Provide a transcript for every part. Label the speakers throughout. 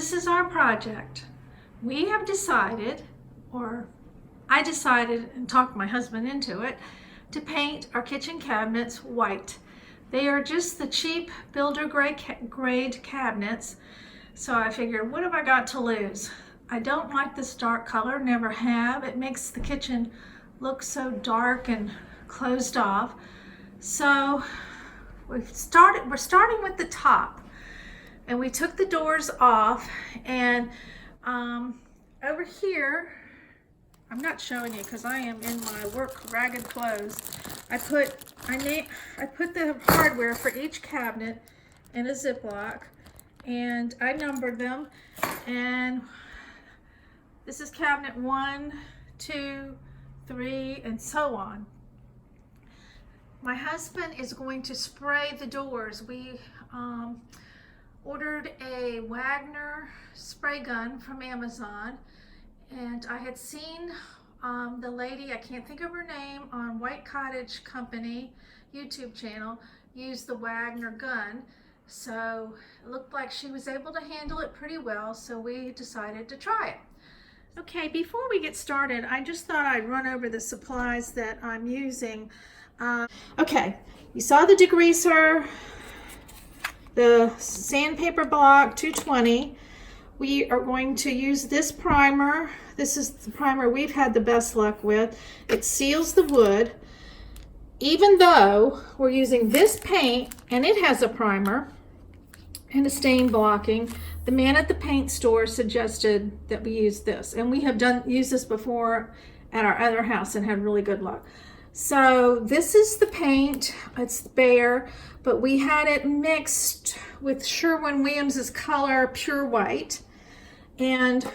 Speaker 1: this is our project. We have decided, or I decided and talked my husband into it, to paint our kitchen cabinets white. They are just the cheap builder grade cabinets. So I figured, what have I got to lose? I don't like this dark color, never have. It makes the kitchen look so dark and closed off. So we're starting with the top. And we took the doors off, and over here, I'm not showing you because I am in my work ragged clothes. I put the hardware for each cabinet in a Ziploc, and I numbered them. And this is cabinet 1, 2, 3, and so on. My husband is going to spray the doors. We ordered a Wagner spray gun from Amazon, and I had seen the lady, I can't think of her name, on White Cottage Company YouTube channel use the Wagner gun. So it looked like she was able to handle it pretty well, so we decided to try it. Okay, before we get started, I just thought I'd run over the supplies that I'm using. Okay, you saw the degreaser, the sandpaper block 220. We are going to use this primer. This is the primer we've had the best luck with. It seals the wood. Even though we're using this paint and it has a primer and a stain blocking, the man at the paint store suggested that we use this. And we have used this before at our other house and had really good luck. So this is the paint. It's Behr, but we had it mixed with Sherwin-Williams' color Pure White. And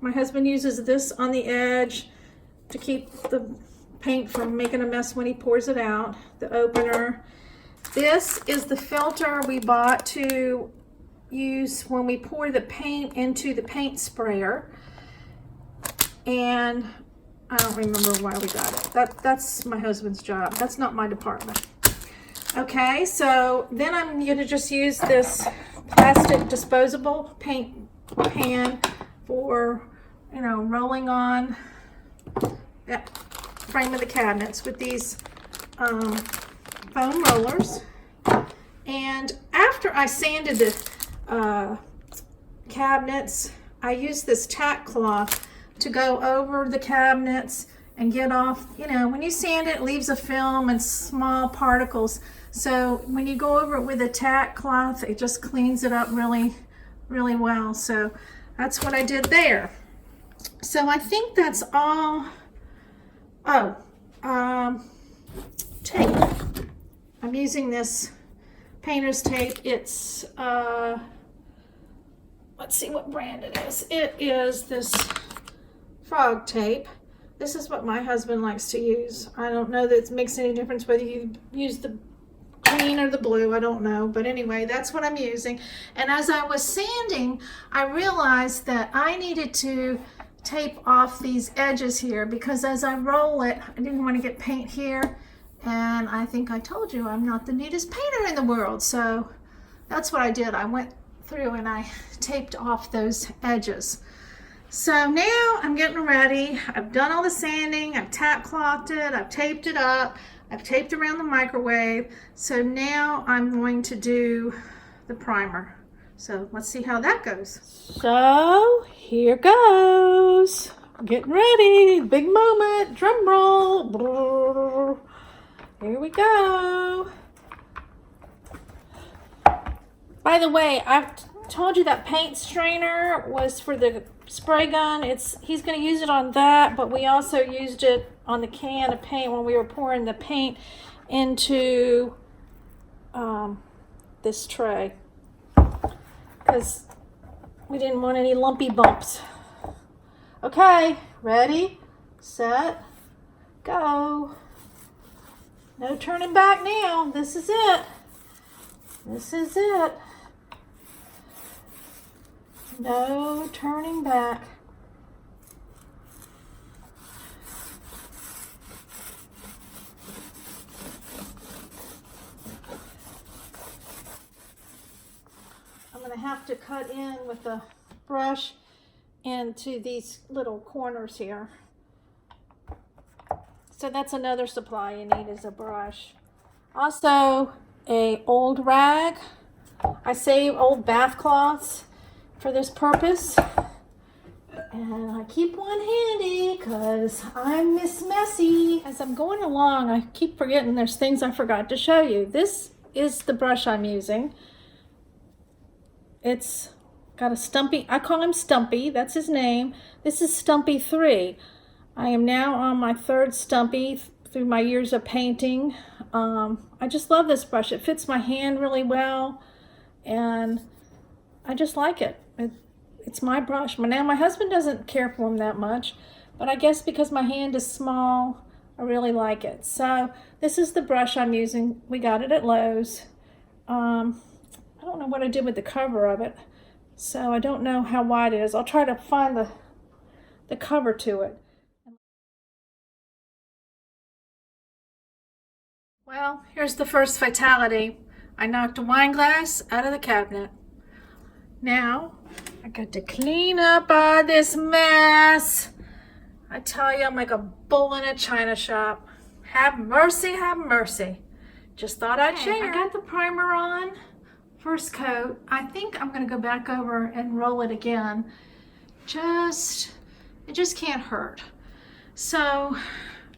Speaker 1: my husband uses this on the edge to keep the paint from making a mess when he pours it out, the opener. This is the filter we bought to use when we pour the paint into the paint sprayer. And I don't remember why we got it. That's my husband's job. That's not my department. Okay, so then I'm going to just use this plastic disposable paint pan for, rolling on that frame of the cabinets with these foam rollers. And after I sanded the cabinets, I used this tack cloth to go over the cabinets and get off, when you sand it, it leaves a film and small particles. So when you go over it with a tack cloth, it just cleans it up really, really well. So that's what I did there. So I think that's all. Oh, tape. I'm using this painter's tape. It's, let's see what brand it is. It is this frog tape. This is what my husband likes to use. I don't know that it makes any difference whether you use the green or the blue, I don't know, but anyway, that's what I'm using. And as I was sanding, I realized that I needed to tape off these edges here because as I roll it, I didn't want to get paint here, and I think I told you I'm not the neatest painter in the world, so that's what I did. I went through and I taped off those edges. So now I'm getting ready. I've done all the sanding, I've tack clothed it, I've taped it up, I've taped around the microwave. So now I'm going to do the primer. So let's see how that goes. So here goes. Getting ready. Big moment. Drum roll. Here we go. By the way, I've told you that paint strainer was for the spray gun. He's going to use it on that, but we also used it on the can of paint when we were pouring the paint into this tray because we didn't want any lumpy bumps. Okay, ready, set, go. No turning back now. This is it. This is it. No turning back. I'm going to have to cut in with a brush into these little corners here. So that's another supply you need, is a brush. Also, a old rag. I save old bath cloths for this purpose. And I keep one handy because I'm Miss Messy. As I'm going along, I keep forgetting there's things I forgot to show you. This is the brush I'm using. It's got a Stumpy, I call him Stumpy, that's his name. This is Stumpy 3. I am now on my third Stumpy through my years of painting. I just love this brush. It fits my hand really well, and I just like it. It's my brush. Now, my husband doesn't care for them that much, but I guess because my hand is small, I really like it. So this is the brush I'm using. We got it at Lowe's. I don't know what I did with the cover of it, so I don't know how wide it is. I'll try to find the cover to it. Well, here's the first fatality. I knocked a wine glass out of the cabinet. Now, I got to clean up all this mess. I tell you, I'm like a bull in a china shop. Have mercy, have mercy. Just thought I'd share. I got the primer on, first coat. I think I'm gonna go back over and roll it again. It just can't hurt. So,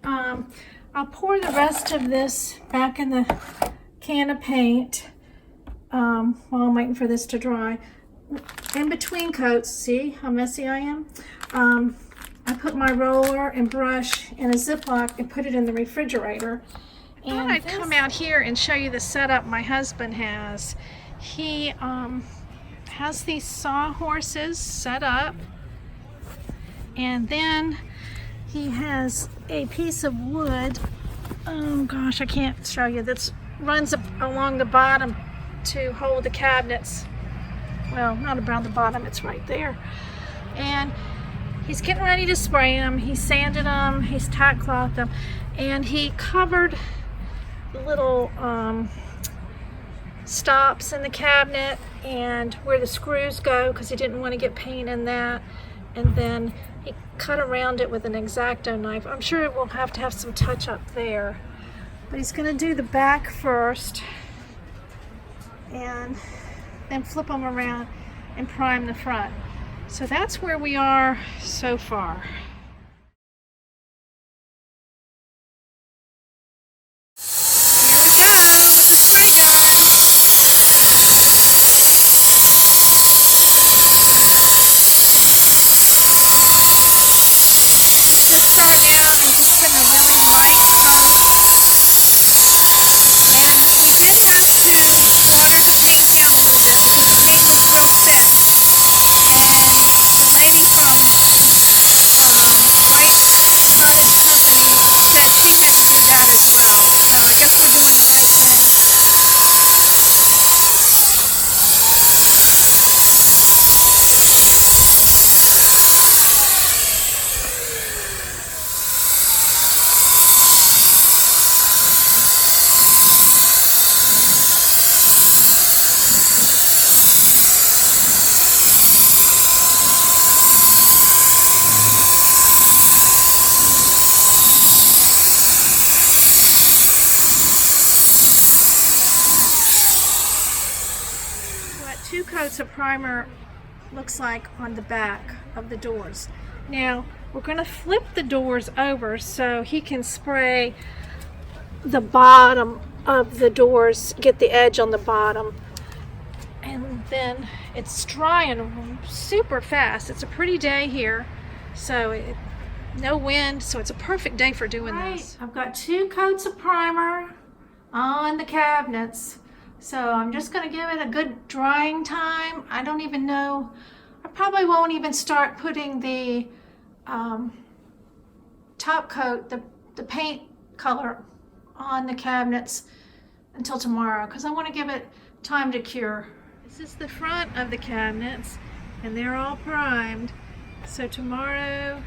Speaker 1: I'll pour the rest of this back in the can of paint while I'm waiting for this to dry. In between coats, see how messy I am? I put my roller and brush in a Ziploc and put it in the refrigerator. And I thought I'd come out here and show you the setup my husband has. He has these sawhorses set up, and then he has a piece of wood, oh gosh, I can't show you, that runs up along the bottom to hold the cabinets. Well, not around the bottom, it's right there. And he's getting ready to spray them. He sanded them, he's tack clothed them, and he covered the little stops in the cabinet and where the screws go, because he didn't want to get paint in that. And then he cut around it with an X-Acto knife. I'm sure it will have to have some touch up there. But he's going to do the back first and then flip them around and prime the front. So that's where we are so far. Here we go with the spray gun. He's going to start out and just getting a really bright coat. And we did have to water the paint down a little bit because the paint was so thick. And the lady from White Cottage Company said she had to do that as well. So I guess we're doing the right thing. Two coats of primer looks like on the back of the doors. Now we're going to flip the doors over so he can spray the bottom of the doors, get the edge on the bottom, and then it's drying super fast. It's a pretty day here, so no wind, so it's a perfect day for doing this. I've got 2 coats of primer on the cabinets. So I'm just going to give it a good drying time. I don't even know, I probably won't even start putting the top coat, the paint color on the cabinets until tomorrow, because I want to give it time to cure. This is the front of the cabinets and they're all primed. So tomorrow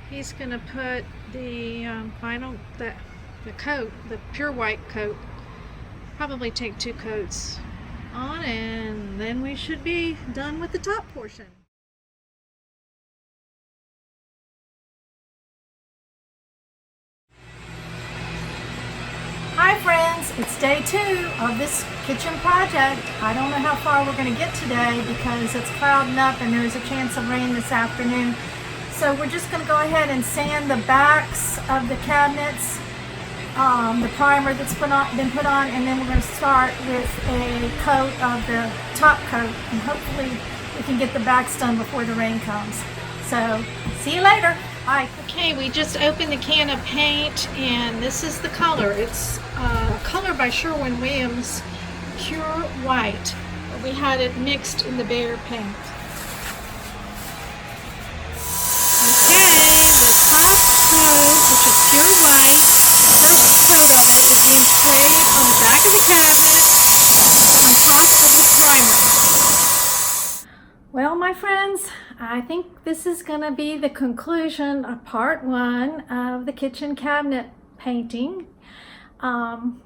Speaker 1: he's going to put the vinyl, the coat, the pure white coat. Probably take 2 coats on, and then we should be done with the top portion. friends, it's day 2 of this kitchen project. I don't know how far we're going to get today because it's clouding up and there's a chance of rain this afternoon. So we're just going to go ahead and sand the backs of the cabinets, the primer that's been put on, and then we're going to start with a coat of the top coat, and hopefully we can get the backs done before the rain comes. So see you later. Bye. Okay, we just opened the can of paint, and this is the color. It's color by Sherwin-Williams, Pure White. We had it mixed in the Behr paint. Okay, the top coat, which is pure white, the first coat of it is being sprayed on the back of the cabinet on top of the primer. Well, my friends, I think this is going to be the conclusion of part 1 of the kitchen cabinet painting.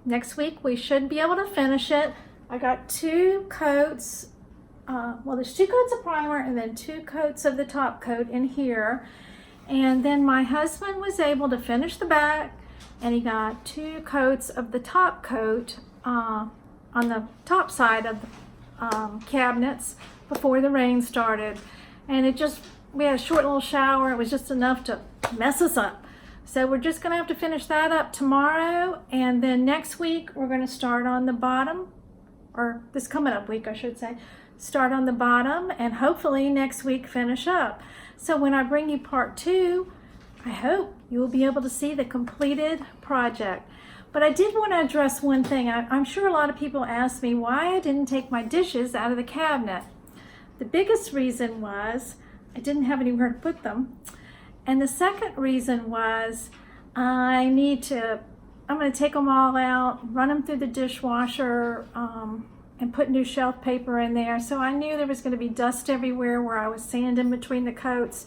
Speaker 1: Next week we should be able to finish it. I got 2 coats, well, there's 2 coats of primer and then 2 coats of the top coat in here. And then my husband was able to finish the back, and he got 2 coats of the top coat on the top side of the cabinets before the rain started. And we had a short little shower. It was just enough to mess us up. So we're just gonna have to finish that up tomorrow, and then next week we're gonna start on the bottom, or this coming up week I should say, start on the bottom, and hopefully next week finish up. So when I bring you part 2, I hope you will be able to see the completed project. But I did want to address one thing. I'm sure a lot of people asked me why I didn't take my dishes out of the cabinet. The biggest reason was I didn't have anywhere to put them. And the second reason was I'm going to take them all out, run them through the dishwasher, and put new shelf paper in there. So I knew there was going to be dust everywhere where I was sanding between the coats.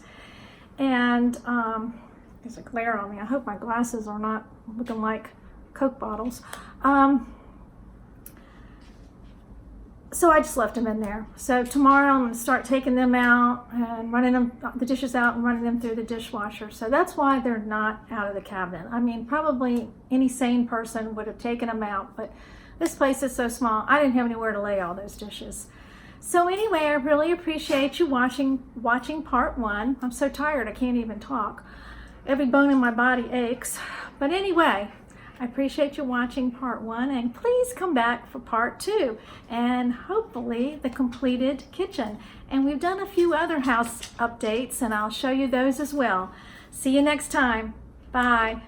Speaker 1: And there's a glare on me. I hope my glasses are not looking like Coke bottles. So I just left them in there. So tomorrow I'm going to start taking them out and running the dishes out and running them through the dishwasher. So that's why they're not out of the cabinet. I mean, probably any sane person would have taken them out, but this place is so small, I didn't have anywhere to lay all those dishes. So anyway, I really appreciate you watching part 1. I'm so tired I can't even talk. Every bone in my body aches. But anyway, I appreciate you watching part 1, and please come back for part 2 and hopefully the completed kitchen. And we've done a few other house updates, and I'll show you those as well. See you next time. Bye.